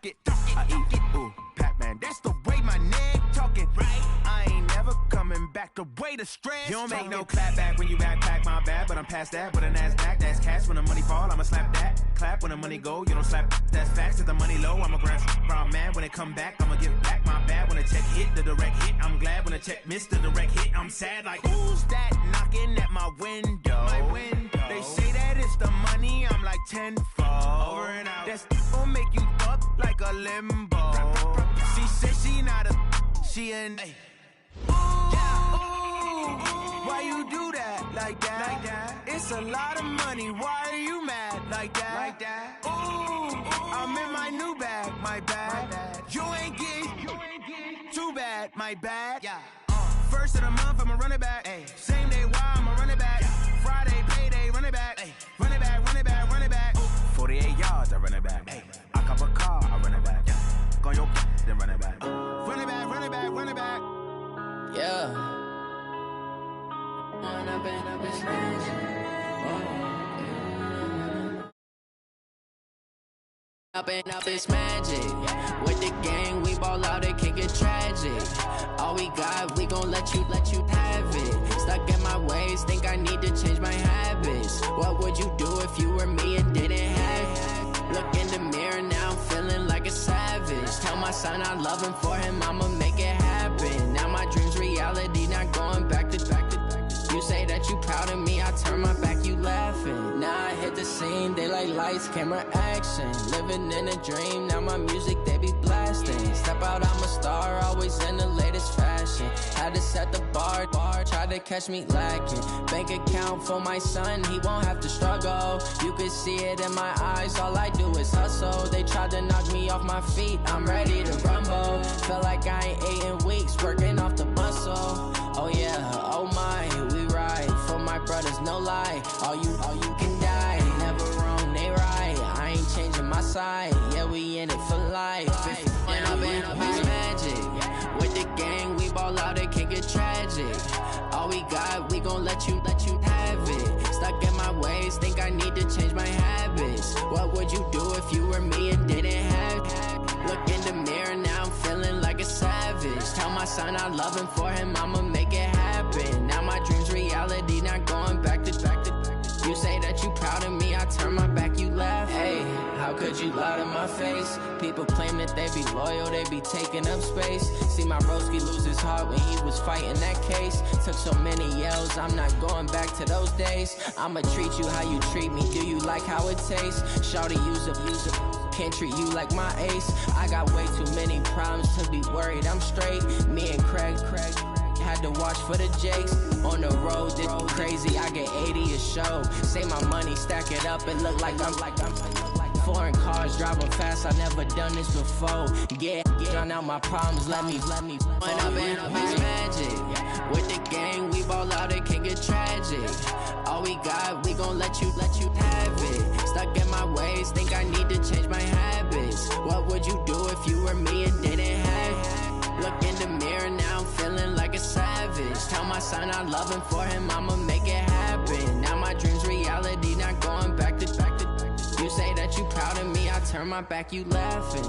it. I eat it, ooh, Pac-Man. That's the way my neck talking. Right. I ain't never coming back. The way the stress. You don't make no clap back when you backpack, my bad. But I'm past that with a NASDAQ. That's cash when the money fall. I'ma slap that. Clap when the money go. You don't slap. That's facts. If the money low, I'ma grab brown man. When it come back, I'ma give back my bad. When the check hit, the direct hit. I'm glad when the check missed the direct hit. I'm sad like, who's that knocking at my window? My window. They say that it's the money. I'm like tenfold. Over and out. That's gon' make you fuck like a limbo. She said she not a, she an. Ay. Why you do that like that? Like that? It's a lot of money. Why are you mad like that? Like that? Ooh, I'm in my new bag, my bad. You ain't getting too bad, my bad. Yeah. First of the month, I'ma run it back. Ay. Same day, why I'ma run it back? Yeah. Friday, payday, run it back. Ay. Run it back, run it back, run it back. 48 yards, I run it back. Ay. I cop a car, I run it back. Yeah. Go your then run it back. Run it back, run it back, run it back. Yeah. Up and up, it's magic. With the gang, we ball out, it can get tragic. All we got, we gon' let you have it. Stuck in my ways, think I need to change my habits. What would you do if you were me and didn't have it? Look in the mirror now, I'm feeling like a savage. Tell my son I love him, for him I'ma make it happen. Now my dream's reality, not going back to. You say that you proud of me, I turn my back, you laughing. Now I hit the scene, they like lights, camera, action. Living in a dream, now my music, they be blasting. Step out, I'm a star, always in the latest fashion. Had to set the bar, try to catch me lacking. Bank account for my son, he won't have to struggle. You can see it in my eyes, all I do is hustle. They tried to knock me off my feet, I'm ready to rumble. Felt like I ain't ate in weeks, working off the muscle. Oh yeah, oh my, we ride for my brothers, no lie. All you can die, never wrong, they right. I ain't changing my side, yeah, we in it for life. If up and up, it's magic. With the gang, we ball out, it can get tragic. All we got, we gon' let you have it. Stuck in my ways, think I need to change my habits. What would you do if you were me and didn't have it? Look in the mirror, now I'm feeling like a savage. Tell my son I love him, for him I'ma make it happen. Now my dream's reality, not going back to. You say that you proud of me, I turn my back, you laugh. Hey, how could you lie to my face? People claim that they be loyal, they be taking up space. See my broski lose his heart when he was fighting that case. Took so many yells, I'm not going back to those days. I'ma treat you how you treat me, do you like how it tastes? Shawty, use up. Can't treat you like my ace. I got way too many problems to be worried, I'm straight. Me and Craig had to watch for the Jakes. On the road, this crazy, I get 80 a show. Say my money, stack it up, and look like I'm foreign cars, driving fast, I never done this before. Yeah, drown out my problems, let me up and up, it's magic. With the gang, we ball out, it can get tragic. All we got, we gon' let you have it. Stuck in my ways, think I need to change my habits. What would you do if you were me and didn't have it? Look in the mirror, now I'm feeling like a savage. Tell my son I love him, for him I'ma make it happen. Now my dream's reality, not going back to. You say that you proud of me, I turn my back, you laughing.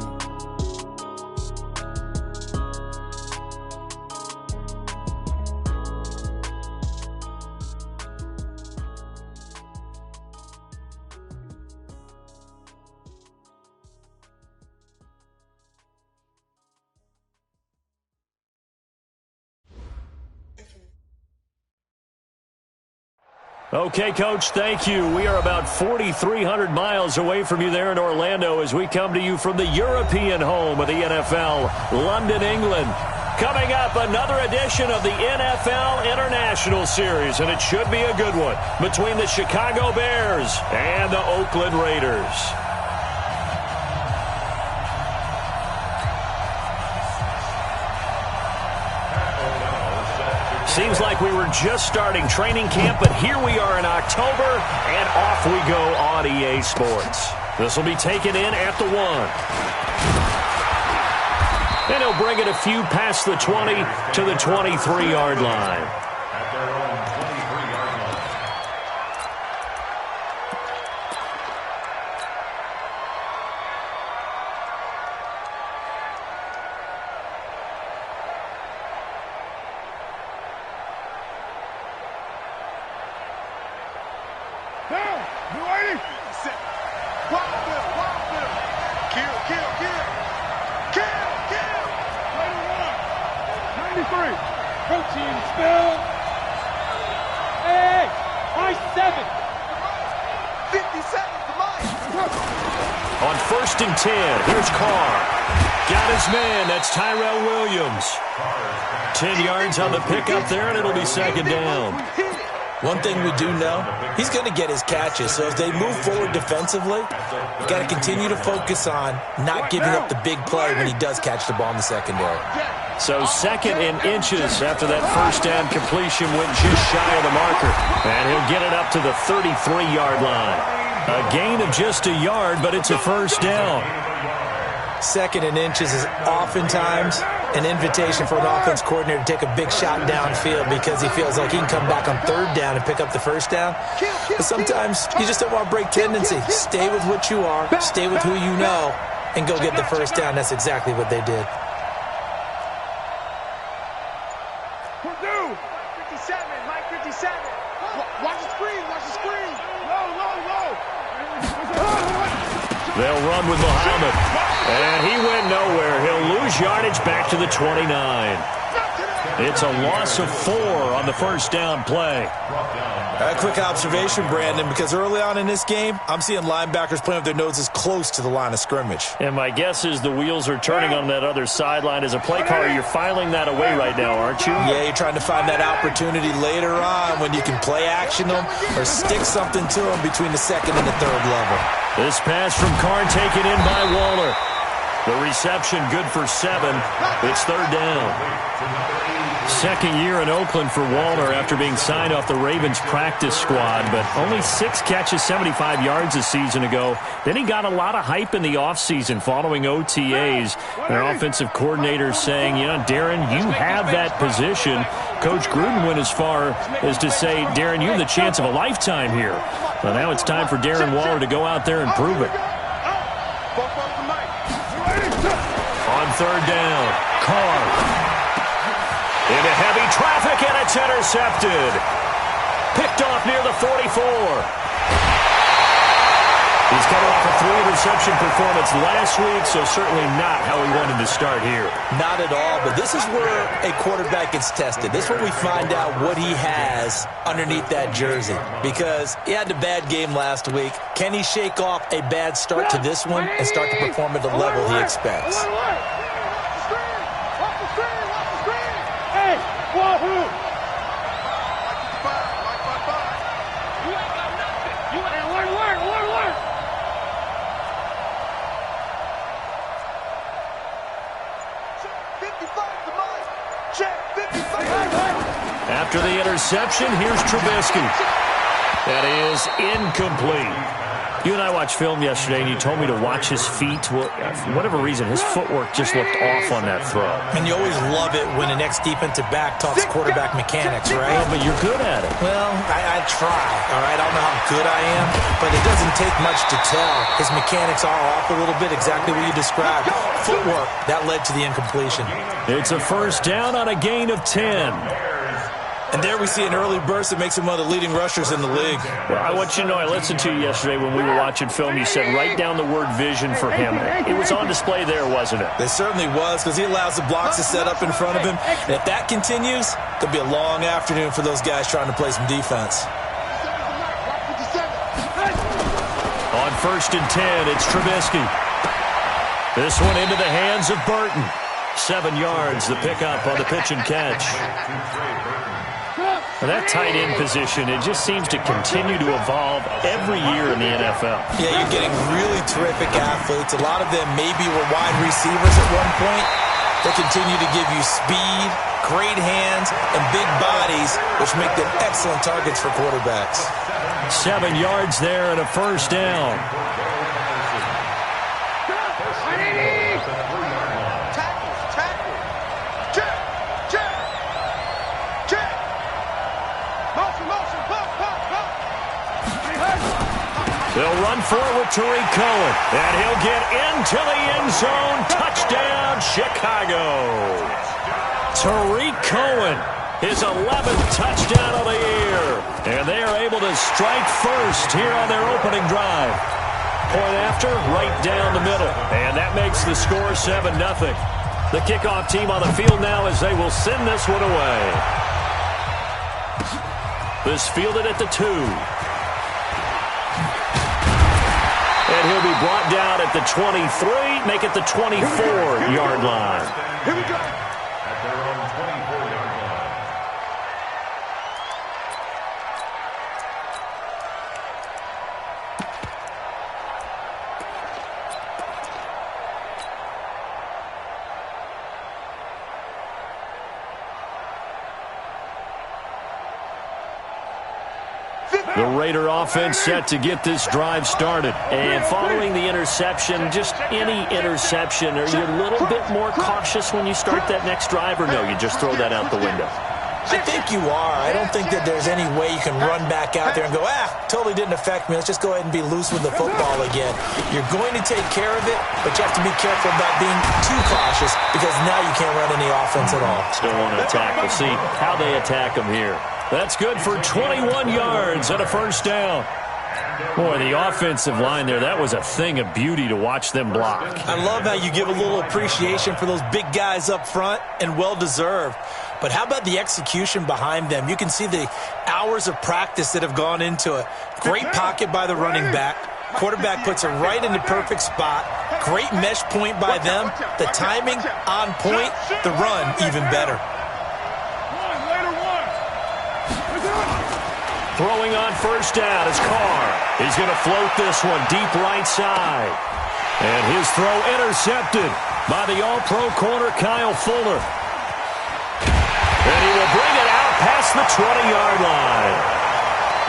Okay, Coach, thank you. We are about 4,300 miles away from you there in Orlando as we come to you from the European home of the NFL, London, England. Coming up, another edition of the NFL International Series, and it should be a good one between the Chicago Bears and the Oakland Raiders. Seems like we were just starting training camp, but here we are in October, and off we go on EA Sports. This will be taken in at the 1. And he'll bring it a few past the 20 to the 23-yard line. 93. Protein spill. Hey, high 7. 57 for mine. On 1st and 10, here's Carr. Got his man, that's Tyrell Williams. 10 yards on the pickup there, and it'll be 2nd down. One thing we do know, he's going to get his catches. So as they move forward defensively, you got to continue to focus on not giving up the big play when he does catch the ball in the secondary. So 2nd and inches after that 1st down completion went just shy of the marker. And he'll get it up to the 33-yard line. A gain of just a yard, but it's a 1st down. 2nd and inches is oftentimes an invitation for an offense coordinator to take a big shot downfield because he feels like he can come back on 3rd down and pick up the 1st down. But sometimes you just don't want to break tendency. Stay with what you are, stay with who you know, and go get the 1st down. That's exactly what they did. 57, Mike 57. Watch the screen, watch the screen. Low. They'll run with Muhammad. And he went nowhere. He'll lose yardage back to the 29. It's a loss of 4 on the 1st down play. A quick observation, Brandon, because early on in this game, I'm seeing linebackers playing with their noses close to the line of scrimmage. And my guess is the wheels are turning on that other sideline. As a play caller, you're filing that away right now, aren't you? Yeah, you're trying to find that opportunity later on when you can play action them or stick something to them between the 2nd and the 3rd level. This pass from Carr taken in by Waller. The reception good for 7. It's 3rd down. 2nd year in Oakland for Waller after being signed off the Ravens practice squad, but only 6 catches, 75 yards a season ago. Then he got a lot of hype in the offseason following OTAs. Their offensive coordinator saying, you know, Darren, you have that position. Coach Gruden went as far as to say, Darren, you have the chance of a lifetime here. So now it's time for Darren Waller to go out there and prove it. On 3rd down, Carr. Into heavy traffic, and it's intercepted. Picked off near the 44. He's coming off a 3-interception performance last week, so certainly not how he wanted to start here. Not at all, but this is where a quarterback gets tested. This is where we find out what he has underneath that jersey. Because he had a bad game last week. Can he shake off a bad start to this one and start to perform at the level he expects? Wahoo! You ain't got nothing. You ain't alert. 55 to mine. Check 55. After the interception, here's Trubisky. That is incomplete. You and I watched film yesterday, and you told me to watch his feet. Well, for whatever reason, his footwork just looked off on that throw. And you always love it when an ex-defensive back talks quarterback mechanics, right? Well, but you're good at it. Well, I try, all right? I don't know how good I am, but it doesn't take much to tell. His mechanics are off a little bit, exactly what you described. Footwork, that led to the incompletion. It's a 1st down on a gain of 10. And there we see an early burst that makes him one of the leading rushers in the league. Well, I want you to know, I listened to you yesterday when we were watching film. You said write down the word vision for him. It was on display there, wasn't it? It certainly was, because he allows the blocks to set up in front of him. And if that continues, it could be a long afternoon for those guys trying to play some defense. On 1st and 10, it's Trubisky. This one into the hands of Burton. 7 yards, the pickup on the pitch and catch. Well, that tight end position, it just seems to continue to evolve every year in the NFL. Yeah, you're getting really terrific athletes. A lot of them maybe were wide receivers at one point. They continue to give you speed, great hands, and big bodies, which make them excellent targets for quarterbacks. 7 yards there and a 1st down. They'll run for it with Tariq Cohen. And he'll get into the end zone. Touchdown, Chicago. Tariq Cohen, his 11th touchdown of the year. And they are able to strike first here on their opening drive. point after, right down the middle. And that makes the score 7-0. The kickoff team on the field now as they will send this one away. This fielded at the 2. And he'll be brought down at the 23, make it the 24-yard line. Here we go. At their own 24-yard line. The Raider offense set to get this drive started. And following the interception, just any interception, are you a little bit more cautious when you start that next drive, or no, you just throw that out the window? I think you are. I don't think that there's any way you can run back out there and go, totally didn't affect me. Let's just go ahead and be loose with the football again. You're going to take care of it, but you have to be careful about being too cautious because now you can't run any offense at all. Still want to attack. We'll see how they attack them here. That's good for 21 yards and a first down. Boy, the offensive line there, that was a thing of beauty to watch them block. I love how you give a little appreciation for those big guys up front, and well-deserved. But how about the execution behind them? You can see the hours of practice that have gone into it. Great pocket by the running back. Quarterback puts it right in the perfect spot. Great mesh point by them. The timing on point. The run even better. Throwing on first down is Carr. He's going to float this one deep right side. And his throw intercepted by the all-pro corner Kyle Fuller. And he will bring it out past the 20-yard line.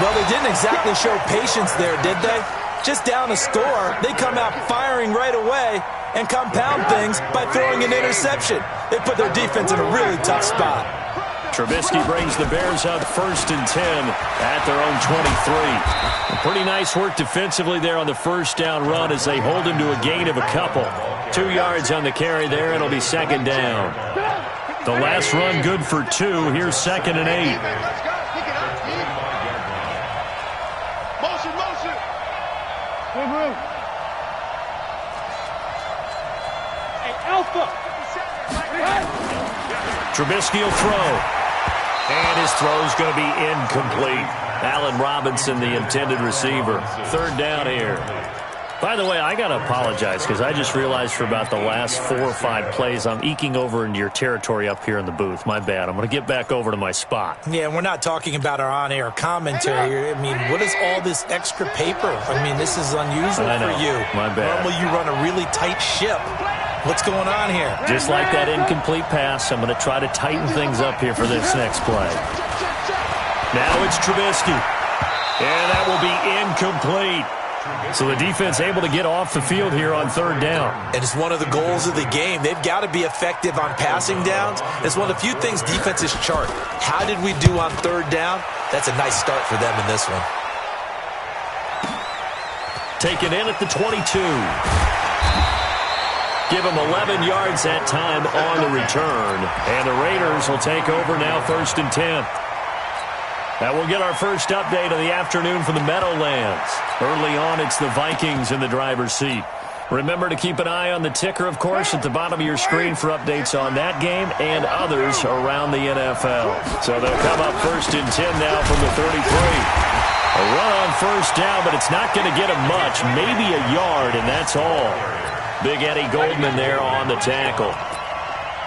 Well, they didn't exactly show patience there, did they? Just down a score, they come out firing right away and compound things by throwing an interception. They put their defense in a really tough spot. Trubisky brings the Bears up 1st and 10 at their own 23. Pretty nice work defensively there on the first down run as they hold him to a gain of a couple. 2 yards on the carry there, and it'll be second down. The last run good for 2. Here's 2nd and 8. Motion. Good move. Hey, Alpha. Trubisky will throw. And his throw's going to be incomplete. Allen Robinson, the intended receiver. 3rd down here. By the way, I got to apologize because I just realized for about the last 4 or 5 plays, I'm eking over into your territory up here in the booth. My bad. I'm going to get back over to my spot. Yeah, we're not talking about our on-air commentary here. I mean, what is all this extra paper? I mean, this is unusual for you. My bad. Normally you run a really tight ship. What's going on here? Just like that incomplete pass, I'm going to try to tighten things up here for this next play. Now it's Trubisky. And that will be incomplete. So the defense able to get off the field here on 3rd down. And it's one of the goals of the game. They've got to be effective on passing downs. It's one of the few things defenses chart. How did we do on 3rd down? That's a nice start for them in this one. Taken in at the 22. Give him 11 yards that time on the return. And the Raiders will take over now 1st and 10. Now we'll get our first update of the afternoon from the Meadowlands. Early on, it's the Vikings in the driver's seat. Remember to keep an eye on the ticker, of course, at the bottom of your screen for updates on that game and others around the NFL. So they'll come up 1st and 10 now from the 33. A run on first down, but it's not going to get him much. Maybe a yard, and that's all. Big Eddie Goldman there on the tackle.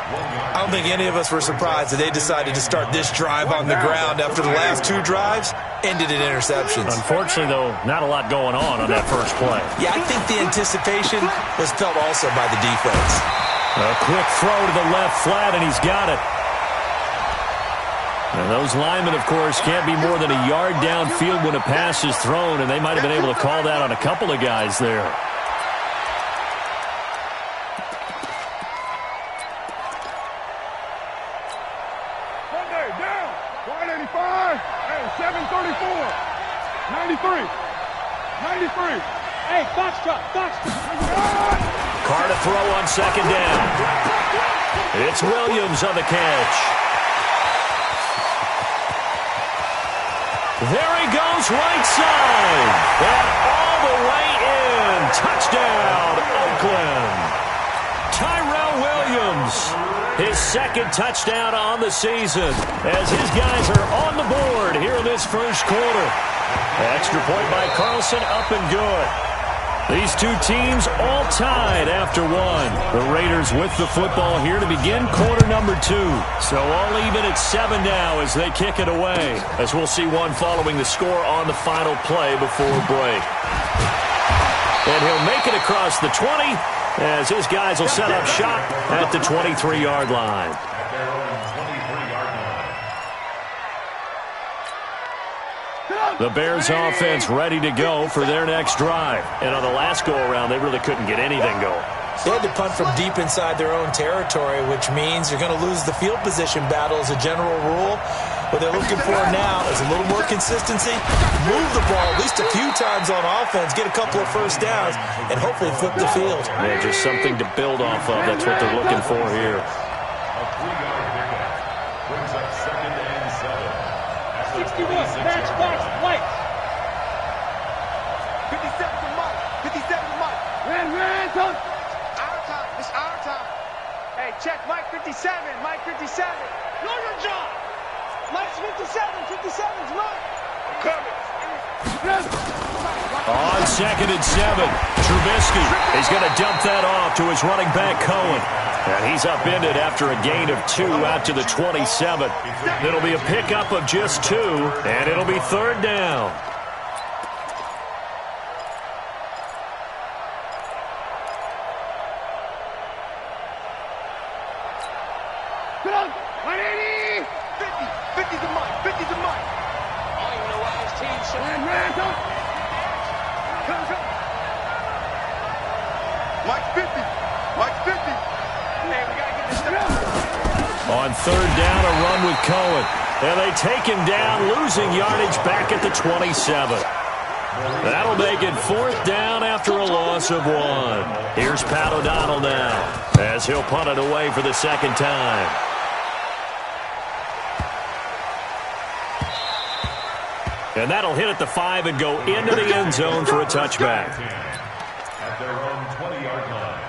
I don't think any of us were surprised that they decided to start this drive on the ground after the last 2 drives ended in interceptions. Unfortunately, though, not a lot going on that first play. Yeah, I think the anticipation was felt also by the defense. A quick throw to the left flat, and he's got it. And those linemen, of course, can't be more than a yard downfield when a pass is thrown, and they might have been able to call that on a couple of guys there. Down. 185. Hey, 734. 93. 93. Hey, Foxtrot. Carr to throw on 2nd down. It's Williams on the catch. There he goes, right side. And all the way in. Touchdown, Oakland. Tyrell Williams, his second touchdown on the season as his guys are on the board here in this first quarter. Extra point by Carlson, up and good. These two teams all tied after one. The Raiders with the football here to begin quarter number 2. So all even at 7 now as they kick it away. As we'll see one following the score on the final play before break. And he'll make it across the 20 as his guys will set up shop at the 23-yard line. The Bears offense ready to go for their next drive. And on the last go-around, they really couldn't get anything going. They had to punt from deep inside their own territory, which means you're going to lose the field position battle as a general rule. What they're looking for now is a little more consistency, move the ball at least a few times on offense, get a couple of first downs, and hopefully flip the field. Yeah, just something to build off of. That's what they're looking for here. A 3-yard pickup brings up 2nd and 7. 61, matchbox, white. 57 to Mike, 57 to Mike. Ran, coach. Our time, it's our time. Hey, check Mike 57, Mike 57. Know your job. Mike's 57, 57's Mike. I'm coming. On 2nd and 7, Trubisky is going to dump that off to his running back, Cohen. And he's upended after a gain of 2 out to the 27. It'll be a pickup of just 2, and it'll be 3rd down. Come on, 180. 50 to Mike, 50 to Mike. I don't even know why his team's so... Ran, come. Mike's 50, Mike's 50. Hey, we gotta get this stuff. On 3rd down, a run with Cohen. And they take him down, losing yardage back at the 27. That'll make it 4th down after a loss of 1. Here's Pat O'Donnell now as he'll punt it away for the 2nd time. And that'll hit at the 5 and go into the end zone for a touchback. At their own 20-yard line.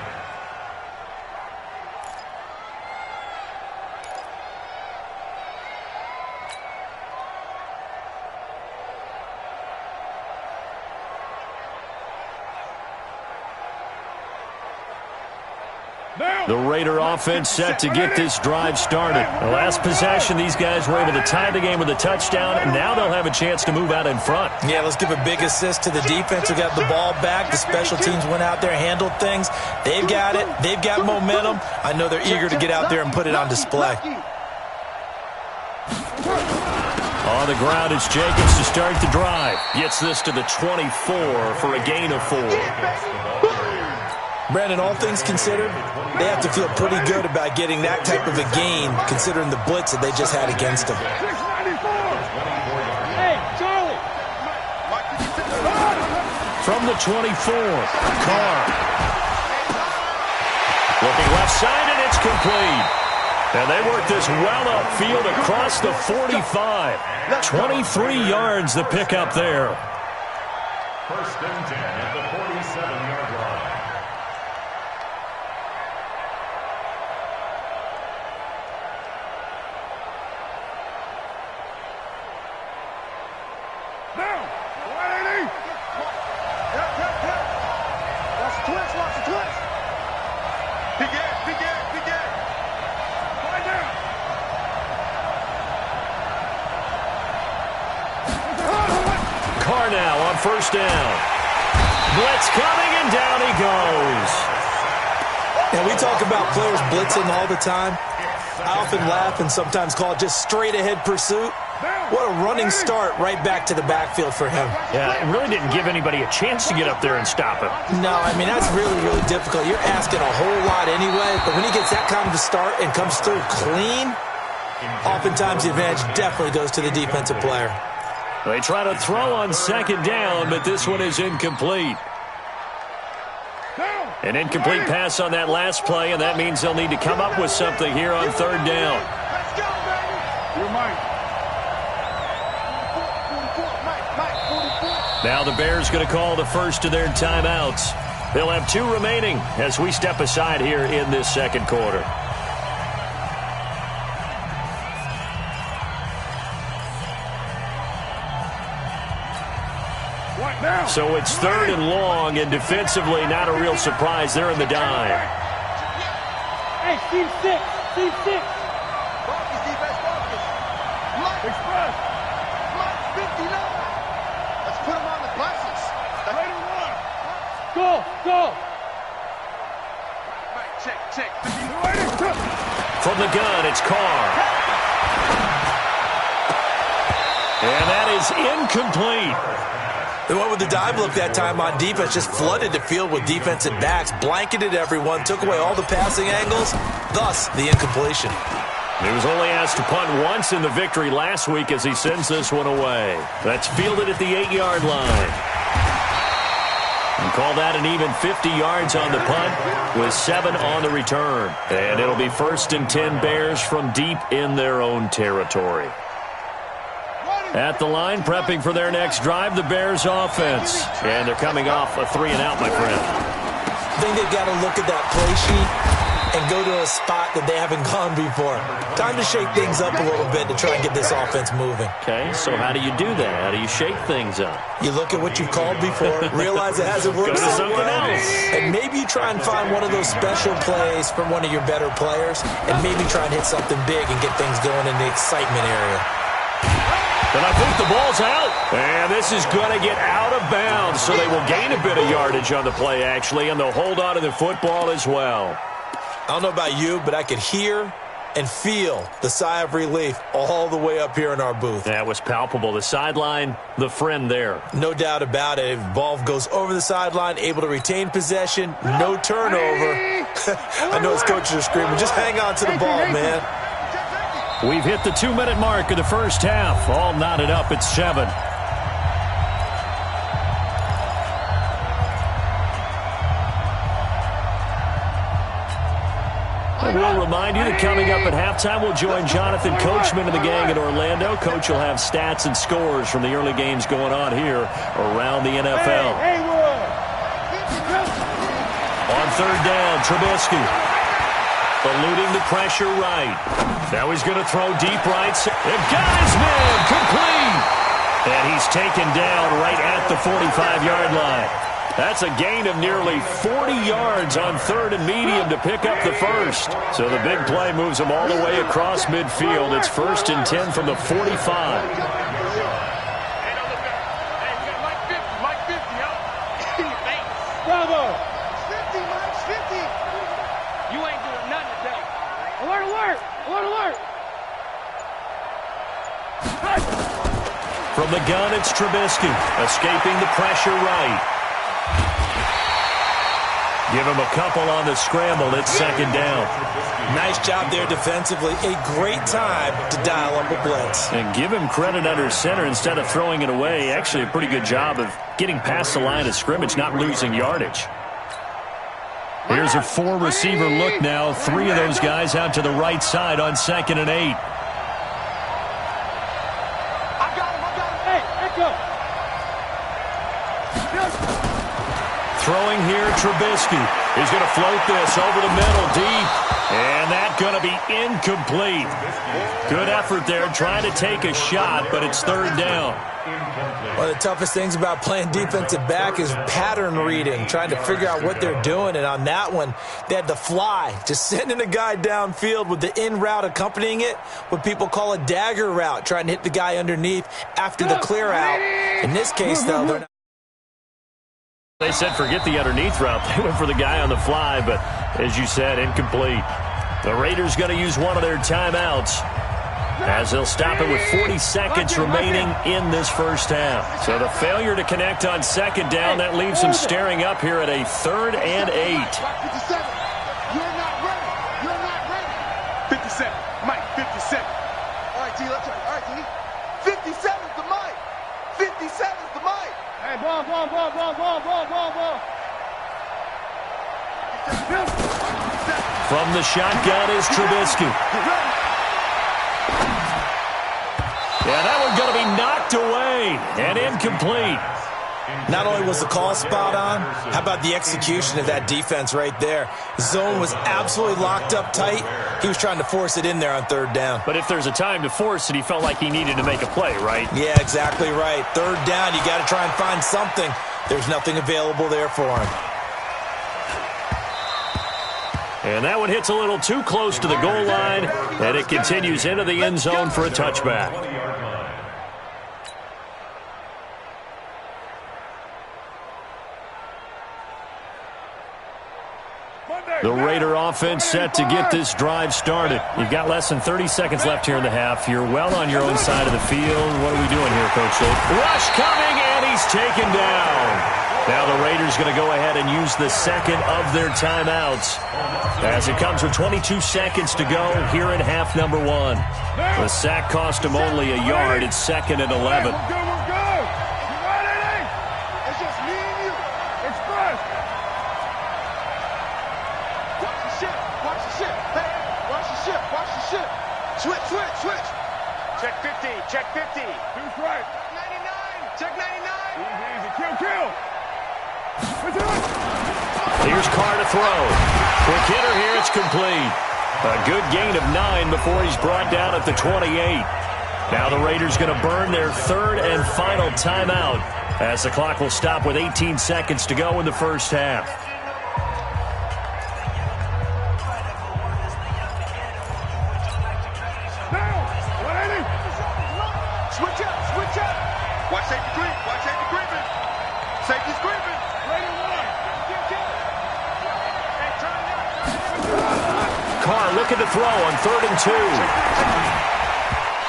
The Raider offense set to get this drive started. The last possession, these guys were able to tie the game with a touchdown, and now they'll have a chance to move out in front. Yeah, let's give a big assist to the defense who got the ball back. The special teams went out there, handled things. They've got it. They've got momentum. I know they're eager to get out there and put it on display. On the ground, it's Jacobs to start the drive. Gets this to the 24 for a gain of 4. Brandon, all things considered, they have to feel pretty good about getting that type of a gain, considering the blitz that they just had against them. Hey, Charlie. From the 24, Carr. Looking left side, and it's complete. And they work this well upfield across the 45. 23 yards the pickup there. 1st and 10 at the 47-yard line. Down. 180. Watch the twist, watch the twist. Big air, big air, big air. Lie down. Carr now on 1st down. Blitz coming, and down he goes. Now, we talk about players blitzing all the time. I often laugh and sometimes call it just straight-ahead pursuit. What a running start right back to the backfield for him. Yeah, it really didn't give anybody a chance to get up there and stop him. No, I mean, that's really, really difficult. You're asking a whole lot anyway, but when he gets that kind of a start and comes through clean, oftentimes the advantage definitely goes to the defensive player. They try to throw on 2nd down, but this one is incomplete. An incomplete pass on that last play, and that means they'll need to come up with something here on 3rd down. Let's go, baby. You're mine. Now the Bears going to call the first of their timeouts. They'll have 2 remaining as we step aside here in this second quarter. So it's 3rd and long, and defensively not a real surprise. They're in the dime. Hey, team 6. Focus, defense, focus. Mike. Express. Mike 59. Let's put him on the buses. Ready to run. Go. Right, check. From the gun, it's Carr. And that is incomplete. They went with the dive look that time on defense, just flooded the field with defensive backs, blanketed everyone, took away all the passing angles, thus the incompletion. He was only asked to punt once in the victory last week as he sends this one away. That's fielded at the 8-yard line. And call that an even 50 yards on the punt with 7 on the return. And it'll be 1st and 10 Bears from deep in their own territory. At the line, prepping for their next drive, the Bears offense. And they're coming off a 3-and-out, my friend. I think they've got to look at that play sheet and go to a spot that they haven't gone before. Time to shake things up a little bit to try and get this offense moving. Okay, so how do you do that? How do you shake things up? You look at what you've called before, realize it hasn't worked so well, and maybe you try and find one of those special plays from one of your better players, and maybe try and hit something big and get things going in the excitement area. And I think the ball's out. And this is going to get out of bounds, so they will gain a bit of yardage on the play, actually, and they'll hold on to the football as well. I don't know about you, but I could hear and feel the sigh of relief all the way up here in our booth. That was palpable. The sideline, the friend there. No doubt about it. If ball goes over the sideline, able to retain possession, no turnover. I know his coaches are screaming, just hang on to the ball, man. We've hit the 2-minute mark of the first half. All knotted up at 7. And we'll remind you that coming up at halftime, we'll join Jonathan Coachman and the gang in Orlando. Coach will have stats and scores from the early games going on here around the NFL. On 3rd down, Trubisky. Eluding the pressure right. Now he's going to throw deep right. And got his man complete. And he's taken down right at the 45-yard line. That's a gain of nearly 40 yards on 3rd and medium to pick up the first. So the big play moves him all the way across midfield. It's 1st and 10 from the 45. Bravo! 50, Mike, 50! You ain't doing nothing today. Alert! From the gun, it's Trubisky, escaping the pressure right. Give him a couple on the scramble. It's 2nd down. Nice job there defensively. A great time to dial up a blitz. And give him credit under center instead of throwing it away. Actually, a pretty good job of getting past the line of scrimmage, not losing yardage. Here's a 4-receiver look now. 3 of those guys out to the right side on 2nd and 8. I got him. Hey, echo. Throwing here, Trubisky. He's going to float this over the middle, deep. And that's going to be incomplete. Good effort there, trying to take a shot, but it's 3rd down. One of the toughest things about playing defensive back is pattern reading, trying to figure out what they're doing. And on that one, they had the fly, just sending a guy downfield with the in route accompanying it, what people call a dagger route, trying to hit the guy underneath after the clear out. In this case, though, they're not. They said forget the underneath route. They went for the guy on the fly, but as you said, incomplete. The Raiders going to use one of their timeouts as they'll stop it with 40 seconds remaining in this first half. So the failure to connect on 2nd down, that leaves them staring up here at a 3rd and 8. You're not ready. 57. Mike, 57. All right, T, let's try. All right, T. 57's the Mike. 57's the Mike. Hey, ball. From the shotgun is Trubisky. Yeah, that one's going to be knocked away and incomplete. Not only was the call spot on, how about the execution of that defense right there? The zone was absolutely locked up tight. He was trying to force it in there on third down. But if there's a time to force it, he felt like he needed to make a play, right? Yeah, exactly right. Third down, you got to try and find something. There's nothing available there for him. And that one hits a little too close to the goal line, and it continues into the end zone for a touchback. The Raider offense set to get this drive started. You've got less than 30 seconds left here in the half. You're well on your own side of the field. What are we doing here, Coach Schultz? Rush coming, and he's taken down. Now the Raiders going to go ahead and use the second of their timeouts as it comes with 22 seconds to go here in half number one. The sack cost him only a yard. It's 2nd and 11. Switch. Check 50. Who's right? 99. Check 99. Easy. Kill. Here's Carr to throw. Quick hitter here. It's complete. A good gain of 9 before he's brought down at the 28. Now the Raiders going to burn their third and final timeout as the clock will stop with 18 seconds to go in the first half. Watch safety creeping. Safety's creeping. Raider 1. Carr looking to throw on 3rd and 2.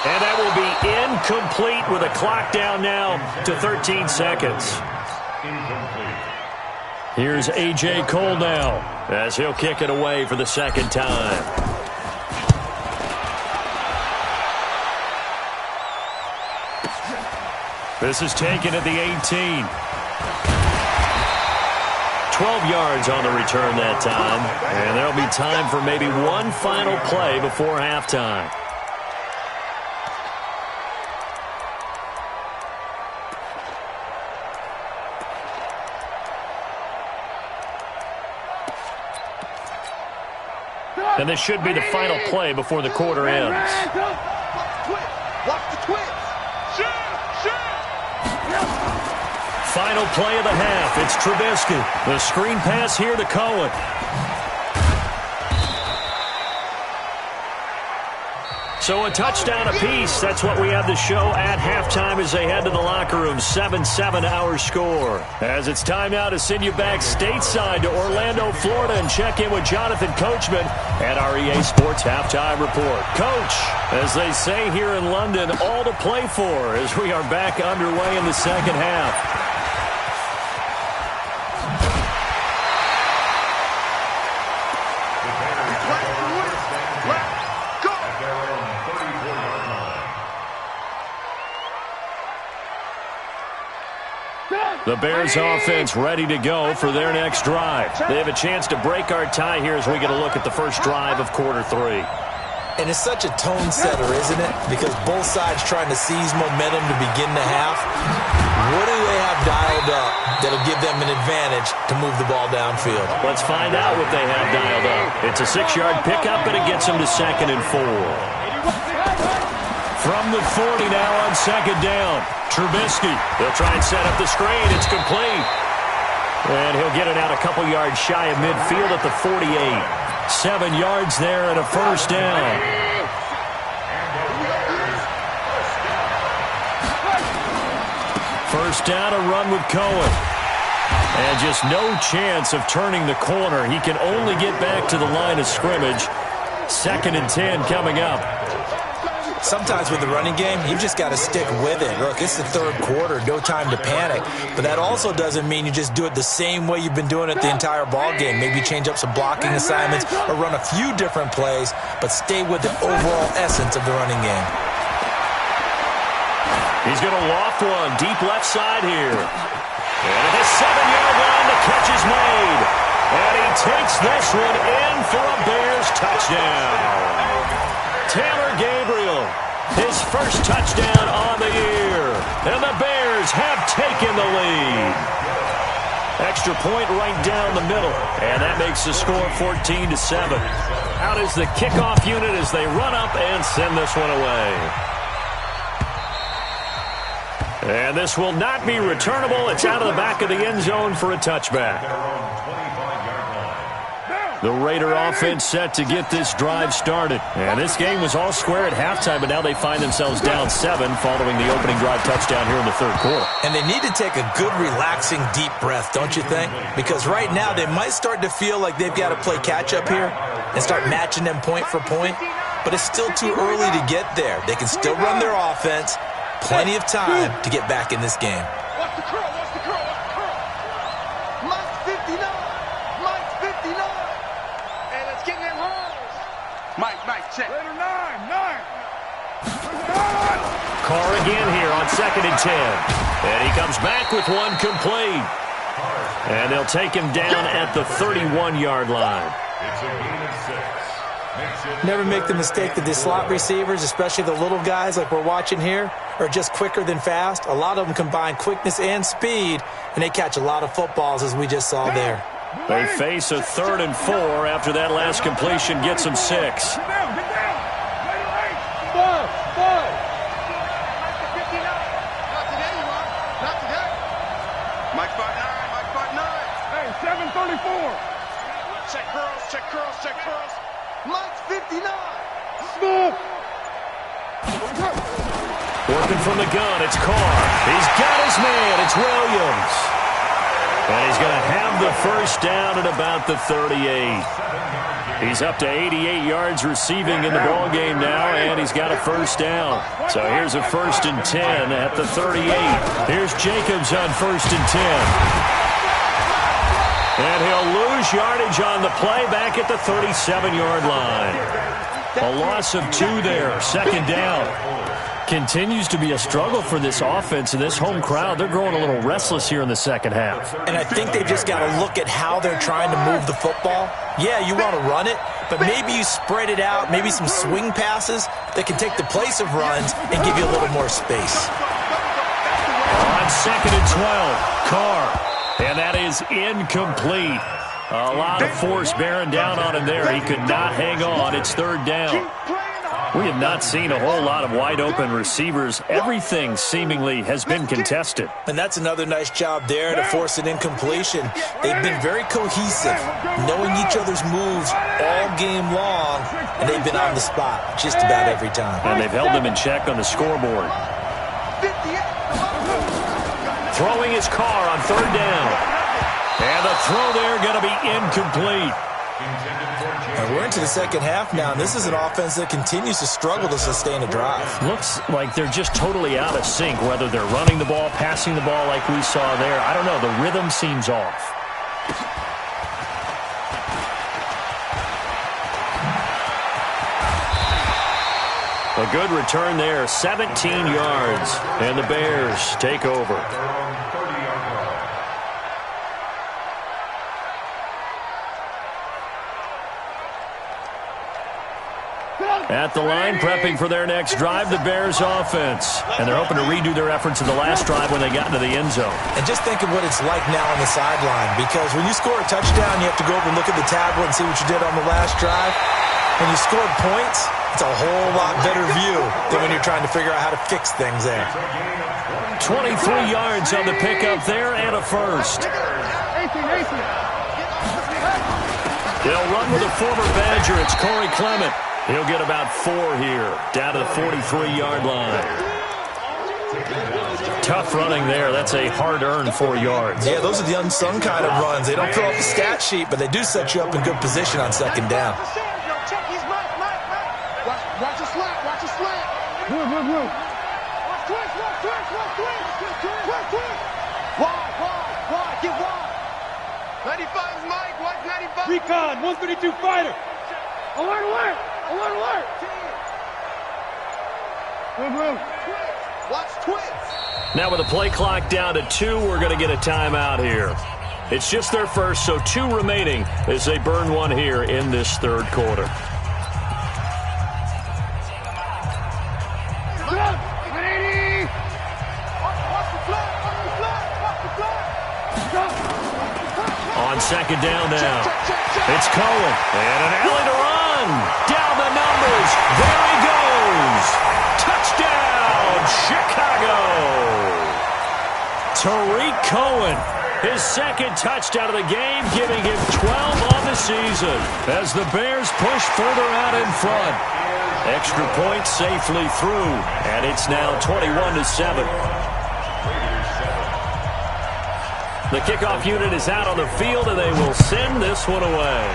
And that will be incomplete with a clock down now to 13 seconds. Here's A.J. Cole now as he'll kick it away for the second time. This is taken at the 18. 12 yards on the return that time. And there'll be time for maybe one final play before halftime. And this should be the final play before the quarter ends. Watch the twist. Final play of the half. It's Trubisky. The screen pass here to Cohen. So a touchdown apiece. That's what we have to show at halftime as they head to the locker room. 7-7 our score. As it's time now to send you back stateside to Orlando, Florida, and check in with Jonathan Coachman at our EA Sports Halftime Report. Coach, as they say here in London, all to play for as we are back underway in the second half. The Bears offense ready to go for their next drive. They have a chance to break our tie here as we get a look at the first drive of quarter 3. And it's such a tone setter, isn't it? Because both sides trying to seize momentum to begin the half. What do they have dialed up that'll give them an advantage to move the ball downfield? Let's find out what they have dialed up. It's a 6-yard pickup, and it gets them to 2nd and 4. From the 40 now on 2nd down. Trubisky, they'll try and set up the screen. It's complete. And he'll get it out a couple yards shy of midfield at the 48. 7 yards there and a first down. First down, a run with Cohen. And just no chance of turning the corner. He can only get back to the line of scrimmage. 2nd and 10 coming up. Sometimes with the running game, you've just got to stick with it. Look, it's the third quarter, no time to panic. But that also doesn't mean you just do it the same way you've been doing it the entire ball game. Maybe change up some blocking assignments or run a few different plays, but stay with the overall essence of the running game. He's going to loft one deep left side here. And at the 7-yard line, the catch is made. And he takes this one in for a Bears touchdown. Taylor Gabriel, his first touchdown on the year. And the Bears have taken the lead. Extra point right down the middle, and that makes the score 14-7. Out is the kickoff unit as they run up and send this one away. And this will not be returnable. It's out of the back of the end zone for a touchback. The Raider offense set to get this drive started. And this game was all square at halftime, but now they find themselves down 7 following the opening drive touchdown here in the third quarter. And they need to take a good, relaxing, deep breath, don't you think? Because right now they might start to feel like they've got to play catch-up here and start matching them point for point. But it's still too early to get there. They can still run their offense. Plenty of time to get back in this game. Watch the curl, watch the curl, watch the curl. Mike's 59. Mike's 59. Hey, let's get in them holes. Mike, check. Raider 9. Carr again here on 2nd and 10. And he comes back with one complete. And they'll take him down at the 31-yard line. It's a gain of 6. Never make the mistake that the slot receivers, especially the little guys like we're watching here, are just quicker than fast. A lot of them combine quickness and speed, and they catch a lot of footballs, as we just saw there. They face a 3rd and 4 after that last completion gets them 6. Get down. Five. Not today, you are. Not today. Mike 5'9", Mike 5'9". Hey, 734. Check curls. Mike's 59. Stop. Working from the gun, it's Carr. He's got his man, it's Williams. And he's going to have the first down at about the 38. He's up to 88 yards receiving in the ballgame now, and he's got a first down. So here's a 1st and 10 at the 38. Here's Jacobs on 1st and 10. And he'll lose yardage on the play back at the 37-yard line. A loss of 2 there, 2nd down. Continues to be a struggle for this offense and this home crowd. They're growing a little restless here in the second half. And I think they've just got to look at how they're trying to move the football. Yeah, you want to run it, but maybe you spread it out, maybe some swing passes that can take the place of runs and give you a little more space. On 2nd and 12, Carr. And that is incomplete. A lot of force bearing down on him there. He could not hang on. It's 3rd down. We have not seen a whole lot of wide-open receivers. Everything seemingly has been contested. And that's another nice job there to force an incompletion. They've been very cohesive, knowing each other's moves all game long, and they've been on the spot just about every time. And they've held them in check on the scoreboard. Throwing his Carr on 3rd down. And the throw there going to be incomplete. And we're into the second half now, and this is an offense that continues to struggle to sustain a drive. Looks like they're just totally out of sync, whether they're running the ball, passing the ball like we saw there. I don't know. The rhythm seems off. A good return there, 17 yards, and the Bears take over. At the line, prepping for their next drive, the Bears offense. And they're hoping to redo their efforts in the last drive when they got into the end zone. And just think of what it's like now on the sideline, because when you score a touchdown, you have to go over and look at the tablet and see what you did on the last drive. When you scored points, it's a whole lot better view than when you're trying to figure out how to fix things there. 23 yards on the pickup there and a first. They'll run with a former Badger. It's Corey Clement. He'll get about 4 here, down to the 43-yard line. Tough running there. That's a hard-earned 4 yards. Yeah, those are the unsung kind of runs. They don't fill up the stat sheet, but they do set you up in good position on 2nd down. Watch a slant, watch a slant. Watch twist. Wide, get wide. 95 is Mike, watch 95. Recon, 132 fighter. Alert. Watch twist. Now with the play clock down to 2, we're going to get a timeout here. It's just their first, so 2 remaining as they burn one here in this third quarter. Watch the flat. second down now. It's Cohen. And an alley to run. Down the numbers. There he goes. Touchdown, Chicago. Tariq Cohen, his second touchdown of the game, giving him 12 on the season as the Bears push further out in front. Extra point safely through, and it's now 21-7. The kickoff unit is out on the field, and they will send this one away.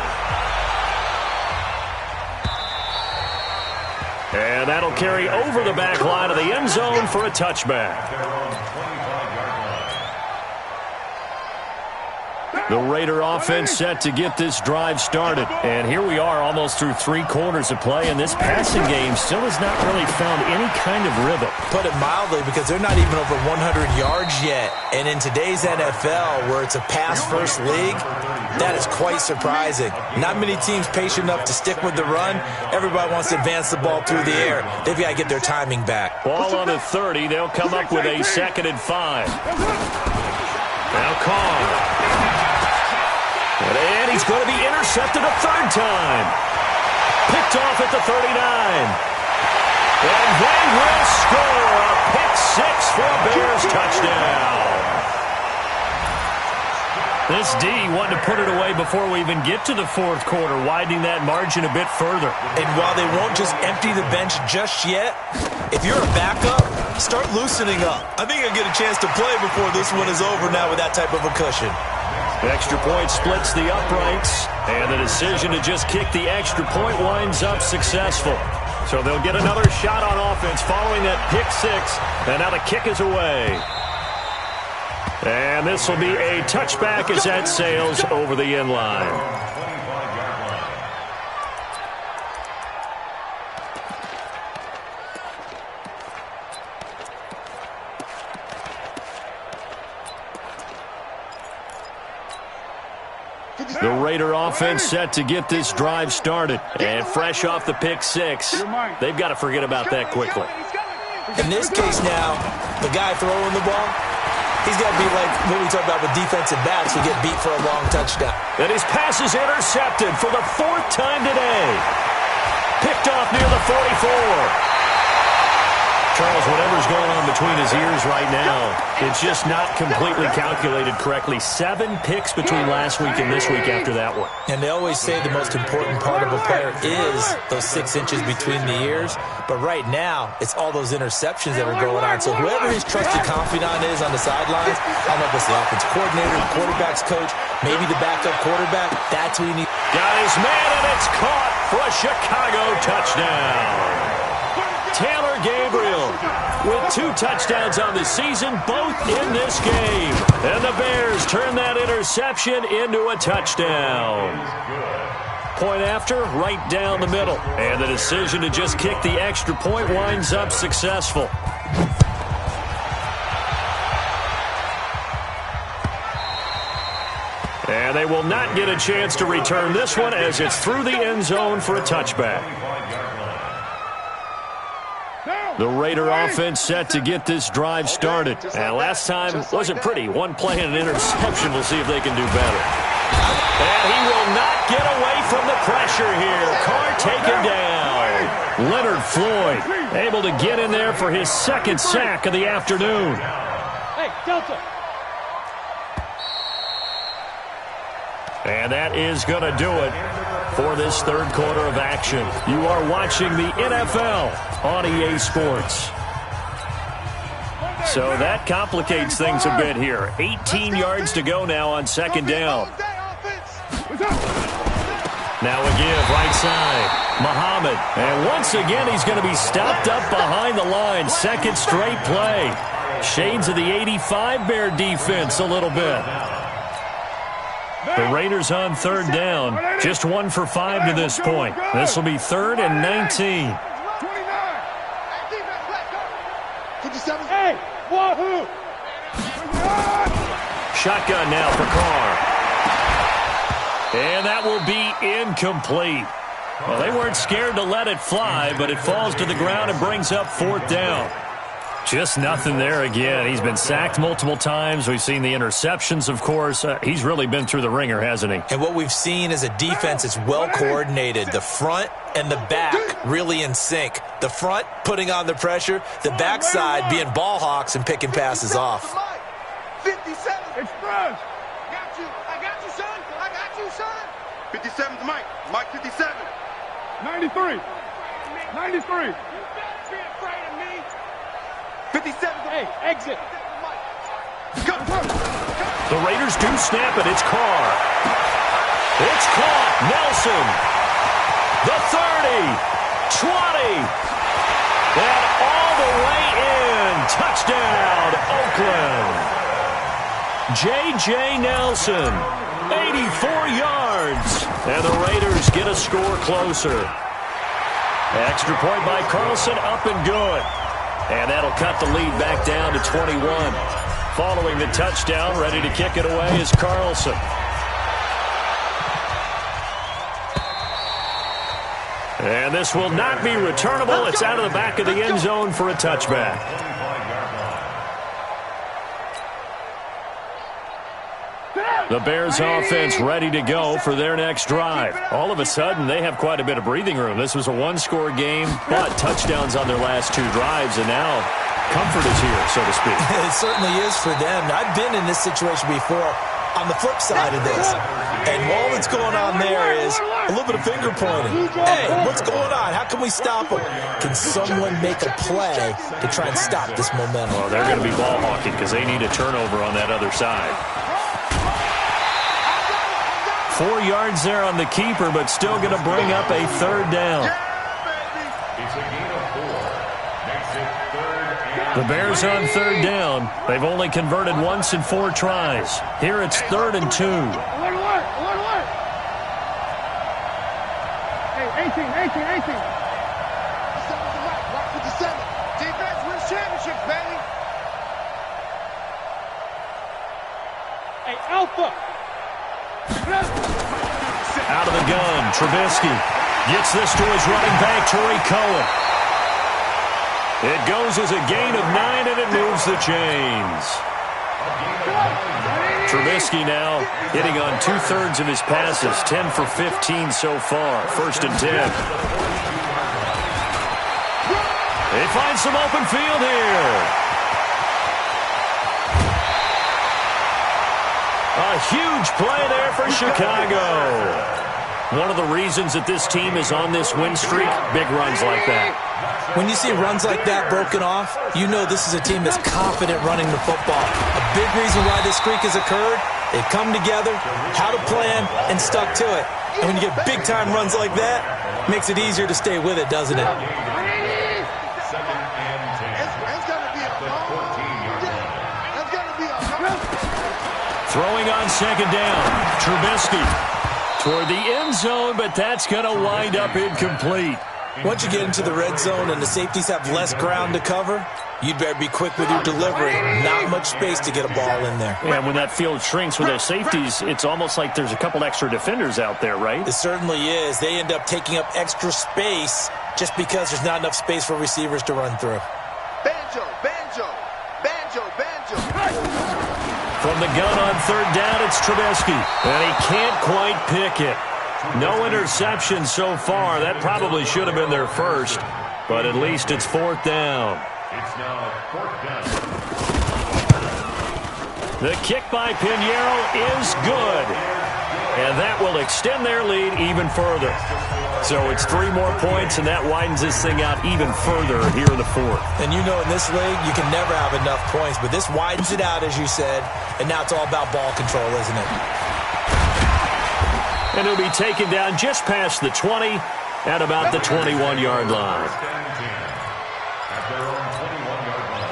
And that'll carry over the back line of the end zone for a touchback. The Raider offense set to get this drive started. And here we are almost through 3 quarters of play, and this passing game still has not really found any kind of rhythm. Put it mildly, because they're not even over 100 yards yet. And in today's NFL, where it's a pass-first league, that is quite surprising. Not many teams patient enough to stick with the run. Everybody wants to advance the ball through the air. They've got to get their timing back. Ball on the 30. They'll come up with a 2nd and 5. Now Carr. And he's going to be intercepted a 3rd time. Picked off at the 39. And they will score a pick 6 for a Bears touchdown. This D wanted to put it away before we even get to the 4th quarter, widening that margin a bit further. And while they won't just empty the bench just yet, if you're a backup, start loosening up. I think you'll get a chance to play before this one is over now with that type of a cushion. Extra point splits the uprights, and the decision to just kick the extra point winds up successful. So they'll get another shot on offense following that pick 6, and now the kick is away. And this will be a touchback as that sails over the end line. The Raider offense set to get this drive started. And fresh off the pick 6, they've got to forget about that quickly. In this case now, the guy throwing the ball, he's got to be like what we talk about with defensive backs who get beat for a long touchdown. And his pass is intercepted for the 4th time today. Picked off near the 44. Charles, whatever's going on between his ears right now, it's just not completely calculated correctly. 7 picks between last week and this week after that one. And they always say the most important part of a player is those 6 inches between the ears. But right now, it's all those interceptions that are going on. So whoever his trusted confidant is on the sidelines, I don't know if it's the offensive coordinator, the quarterback's coach, maybe the backup quarterback, that's who you need. Got his man, and it's caught for a Chicago touchdown. Taylor Gabriel with 2 touchdowns on the season, both in this game. And the Bears turn that interception into a touchdown. Point after, right down the middle. And the decision to just kick the extra point winds up successful. And they will not get a chance to return this one as it's through the end zone for a touchback. The Raider offense set to get this drive started. And last time wasn't pretty. 1 play and an interception. We'll see if they can do better. And he will not get away from the pressure here. Carr taken down. Leonard Floyd able to get in there for his 2nd sack of the afternoon. Hey, Delta. And that is going to do it for this 3rd quarter of action. You are watching the NFL on EA Sports. So that complicates things a bit here. 18 yards to go now on 2nd down. Now a give, right side. Muhammad. And once again, he's going to be stopped up behind the line. 2nd straight play. Shades of the 85 Bear defense a little bit. The Raiders on 3rd down. Just 1 for 5 to this point. This will be 3rd and 19. Hey, wahoo! Shotgun now for Carr. And that will be incomplete. Well, they weren't scared to let it fly, but it falls to the ground and brings up 4th down. Just nothing there again. He's been sacked multiple times. We've seen the interceptions, of course. He's really been through the ringer, hasn't he? And what we've seen is a defense that's well coordinated. The front and the back really in sync. The front putting on the pressure, the backside being ball hawks and picking passes off. 57. Express. I got you, son. I got you, son. 57's Mike. Mike 57. 93. 93. 57. Hey, exit. The Raiders do snap it. It's Carr. It's caught. Nelson. The 30. 20. And all the way in. Touchdown, Oakland. J.J. Nelson. 84 yards. And the Raiders get a score closer. Extra point by Carlson, up and good. And that'll cut the lead back down to 21. Following the touchdown, ready to kick it away is Carlson. And this will not be returnable. It's out of the back of the end zone for a touchback. The Bears offense ready to go for their next drive. All of a sudden, they have quite a bit of breathing room. This was a one-score game, but touchdowns on their last two drives, and now comfort is here, so to speak. It certainly is for them. I've been in this situation before on the flip side of this. And all that's going on there is a little bit of finger pointing. Hey, what's going on? How can we stop them? Can someone make a play to try and stop this momentum? Well, they're going to be ball hawking because they need a turnover on that other side. 4 yards there on the keeper, but still going to bring up a third down. It's a gain of 4. Makes it third and The Bears on third down. They've only converted once in 4 tries. Here it's 3rd and 2. Alert, alert, alert, alert. Hey, 18. 57 to Mike. Mark 57. Defense wins championships, baby. Hey, Alpha. Out of the gun, Trubisky gets this to his running back, Tariq Cohen. It goes as a gain of 9, and it moves the chains. Trubisky now hitting on 2/3 of his passes, 10 for 15 so far. 1st and 10. They find some open field here. A huge play there for Chicago. One of the reasons that this team is on this win streak, big runs like that. When you see runs like that broken off, you know this is a team that's confident running the football. A big reason why this streak has occurred, they've come together, had a plan, and stuck to it. And when you get big-time runs like that, it makes it easier to stay with it, doesn't it? 2nd and 10. It's going to be a The 14-yard line. It's going to be a Throwing on 2nd down, Trubisky toward the end zone, but that's going to wind up incomplete. Once you get into the red zone and the safeties have less ground to cover, you'd better be quick with your delivery. Not much space to get a ball in there. And when that field shrinks with those safeties, it's almost like there's a couple extra defenders out there, right? It certainly is. They end up taking up extra space just because there's not enough space for receivers to run through. Banjo. From the gun on 3rd down, it's Trubisky. And he can't quite pick it. No interception so far. That probably should have been their first. But at least it's 4th down. It's now 4th down. The kick by Pinheiro is good. And that will extend their lead even further. So it's 3 more points, and that widens this thing out even further here in the 4th. And you know in this league, you can never have enough points. But this widens it out, as you said. And now it's all about ball control, isn't it? And he'll be taken down just past the 20 at about the 21-yard line. At their own 21-yard line.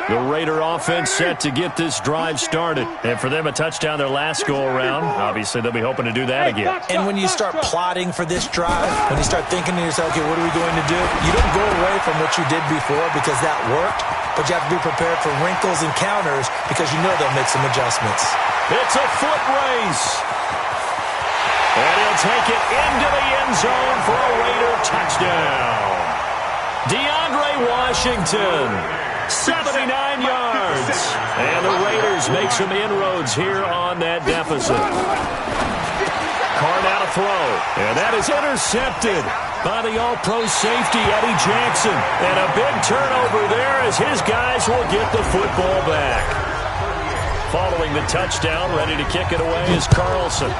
The Raider offense set to get this drive started. And for them, a touchdown their last go-around. Obviously, they'll be hoping to do that again. And when you start plotting for this drive, when you start thinking to yourself, okay, what are we going to do? You don't go away from what you did before because that worked, but you have to be prepared for wrinkles and counters because you know they'll make some adjustments. It's a foot race. And he'll take it into the end zone for a Raider touchdown. DeAndre Washington, 79 yards. And the Raiders make some inroads here on that deficit. Carr now to throw. And that is intercepted by the all-pro safety, Eddie Jackson. And a big turnover there as his guys will get the football back. Following the touchdown, ready to kick it away is Carlson.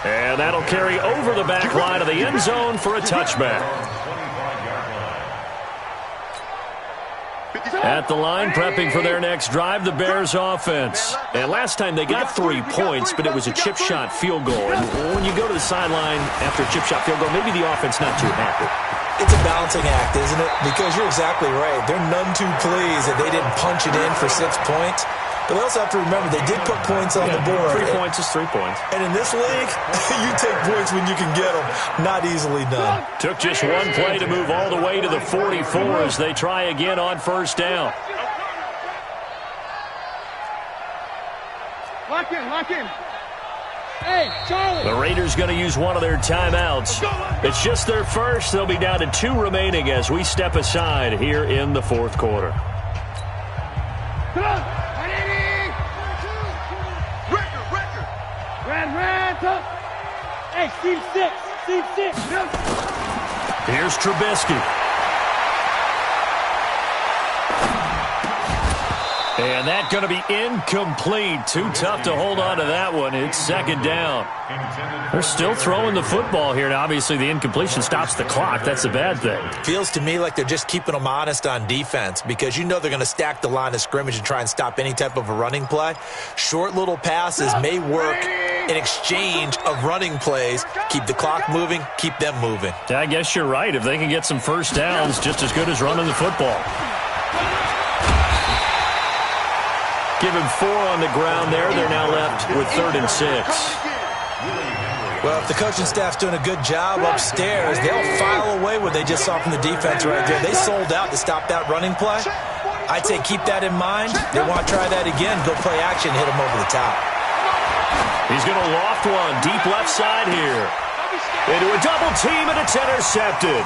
And that'll carry over the back line of the end zone for a touchback. At the line, prepping for their next drive, the Bears offense. And last time they got 3 points, but it was a chip shot field goal. And when you go to the sideline after a chip shot field goal, maybe the offense not too happy. It's a balancing act, isn't it? Because you're exactly right. They're none too pleased that they didn't punch it in for 6 points. But they also have to remember they did put points on the board. 3 points is 3 points. And in this league, you take points when you can get them. Not easily done. Took just one play to move all the way to the 44 as they try again on first down. Lock in, lock in. Hey, Charlie. The Raiders going to use one of their timeouts. It's just their first. They'll be down to 2 remaining as we step aside here in the fourth quarter. Come on. Hey, Steve 6. Steve 6. Here's Trubisky. And that going to be incomplete. Too tough to hold on to that one. It's second down. They're still throwing the football here. Now, obviously, the incompletion stops the clock. That's a bad thing. Feels to me like they're just keeping them honest on defense because you know they're going to stack the line of scrimmage and try and stop any type of a running play. Short little passes may work in exchange of running plays. Keep the clock moving, keep them moving. Yeah, I guess you're right. If they can get some first downs, just as good as running the football. Give him 4 on the ground there. They're now left with 3rd and 6. Well, if the coaching staff's doing a good job upstairs, they'll file away what they just saw from the defense right there. They sold out to stop that running play. I'd say keep that in mind. They want to try that again. Go play action, hit them over the top. He's going to loft one deep left side here. Into a double team, and it's intercepted.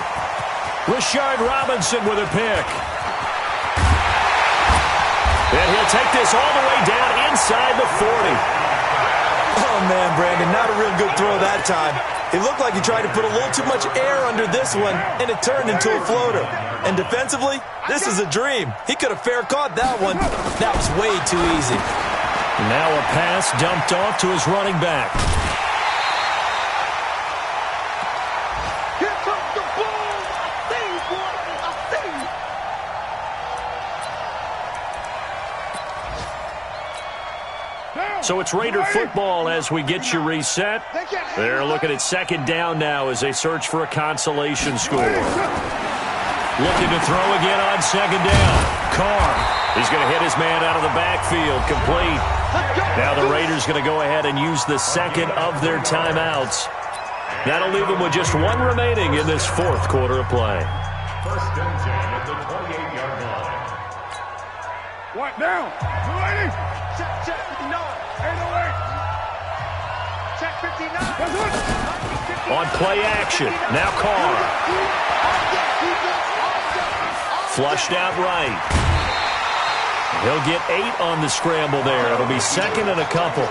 Rashard Robinson with a pick. And he'll take this all the way down inside the 40. Oh, man, Brandon, not a real good throw that time. It looked like he tried to put a little too much air under this one, and it turned into a floater. And defensively, this is a dream. He could have fair caught that one. That was way too easy. Now a pass dumped off to his running back. Here comes the ball. I see you, boy. I see you. So it's Raider football as we get you reset. They're looking at second down now as they search for a consolation score. Looking to throw again on second down. Carr. He's going to hit his man out of the backfield. Complete. Now the Raiders going to go ahead and use the second of their timeouts. That'll leave them with just 1 remaining in this fourth quarter of play. First and 10 at the 28-yard line. What down? Ready? Check 59. 808. Check 59. On play action. Now Carr. Flushed out right. He'll get 8 on the scramble there. It'll be second and a couple.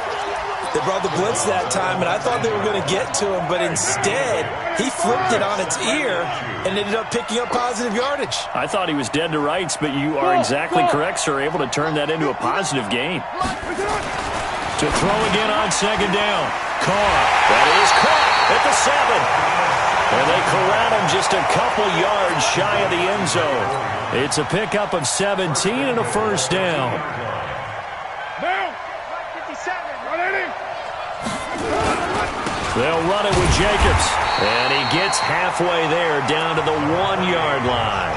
They brought the blitz that time, and I thought they were going to get to him, but instead, he flipped it on its ear and ended up picking up positive yardage. I thought he was dead to rights, but you are exactly correct, sir. Able to turn that into a positive gain. To throw again on second down. Carr. That is caught at the 7. And they corral him just a couple yards shy of the end zone. It's a pickup of 17 and a first down. Down. 57. Run at him. They'll run it with Jacobs. And he gets halfway there down to the 1-yard line.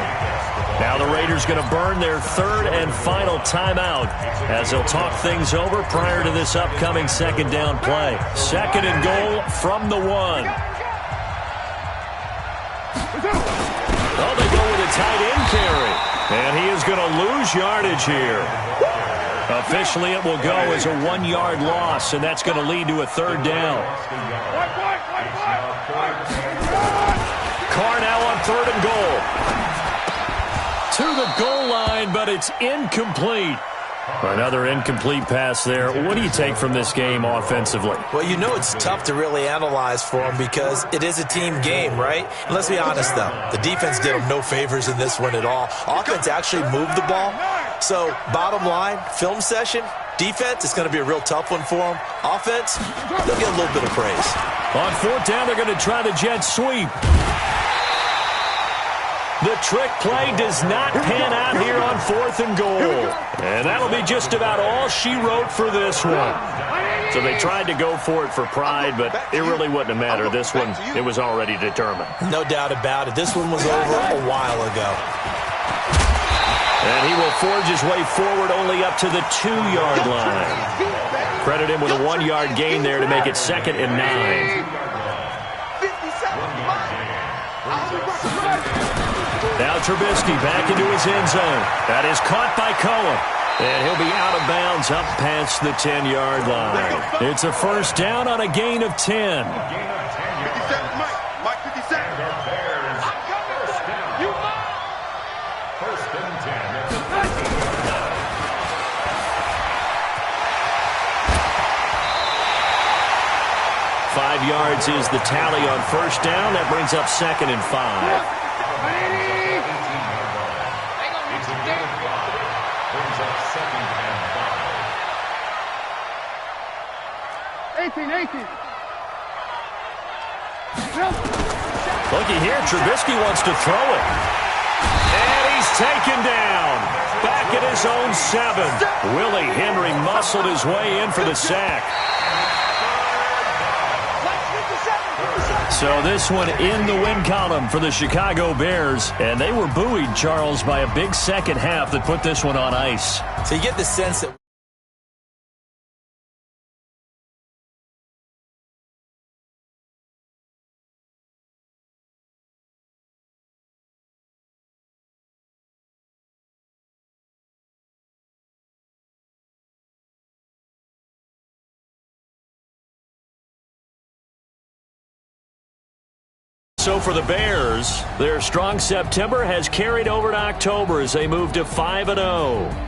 Now the Raiders going to burn their 3rd and final timeout as they'll talk things over prior to this upcoming second down play. Second and goal from the 1. Oh, they go with a tight end carry. And he is going to lose yardage here. Officially, it will go as a 1-yard loss, and that's going to lead to a third down. Carr now on 3rd and goal. To the goal line, but it's incomplete. Another incomplete pass there. What do you take from this game offensively? Well, you know it's tough to really analyze for them because it is a team game, right? And let's be honest, though. The defense did them no favors in this one at all. Offense actually moved the ball. So, bottom line, film session, defense, it's going to be a real tough one for them. Offense, they'll get a little bit of praise. On 4th down, they're going to try the jet sweep. The trick play does not pan out here on 4th and goal. And that'll be just about all she wrote for this one. So they tried to go for it for pride, but it really wouldn't have mattered. This one, it was already determined. No doubt about it. This one was over a while ago. And he will forge his way forward only up to the 2-yard line. Credit him with a 1-yard gain there to make it 2nd and 9. Now Trubisky back into his end zone. That is caught by Cohen. And he'll be out of bounds up past the 10-yard line. It's a first down on a gain of 10. 57, Mike 57. I'm coming, you mine. First and 10. 5 yards is the tally on first down. That brings up 2nd and 5. Brings up 2nd and 18. Looky here, Trubisky wants to throw it. And he's taken down. Back at his own 7. Willie Henry muscled his way in for the sack. So this one in the win column for the Chicago Bears. And they were buoyed, Charles, by a big second half that put this one on ice. So you get the sense that So for the Bears, their strong September has carried over to October as they move to 5-0.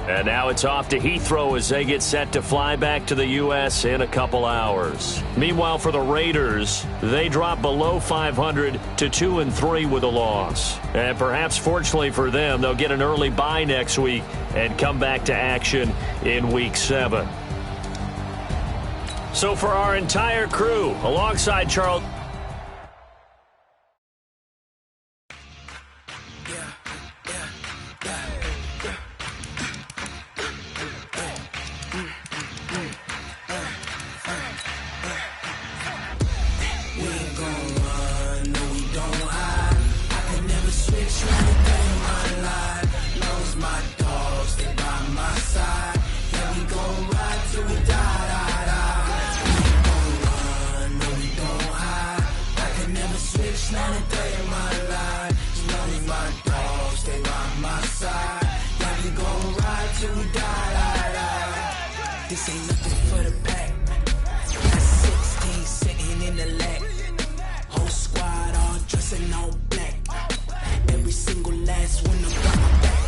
And now it's off to Heathrow as they get set to fly back to the U.S. in a couple hours. Meanwhile, for the Raiders, they drop below 500 to 2-3 with a loss. And perhaps fortunately for them, they'll get an early bye next week and come back to action in Week 7. So for our entire crew, alongside Charles... This ain't nothing for the pack. Got 16 sitting in the lag. Whole squad all dressing all black. Every single last one of them my back.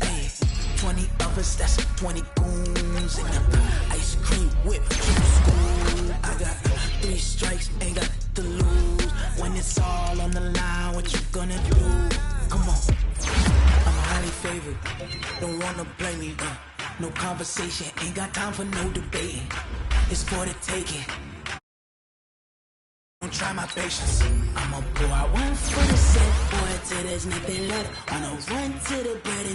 Hey, 20 of us, that's 20 goons. And the ice cream whip, school. I got 3 strikes, ain't got to lose. When it's all on the line, what you gonna do? Come on, I'm highly favored. Don't wanna blame me, no conversation, ain't got time for no debating. It's for the taking. Don't try my patience. I'ma pour out one for the set. Boy, till there's nothing left. On a run to the bread and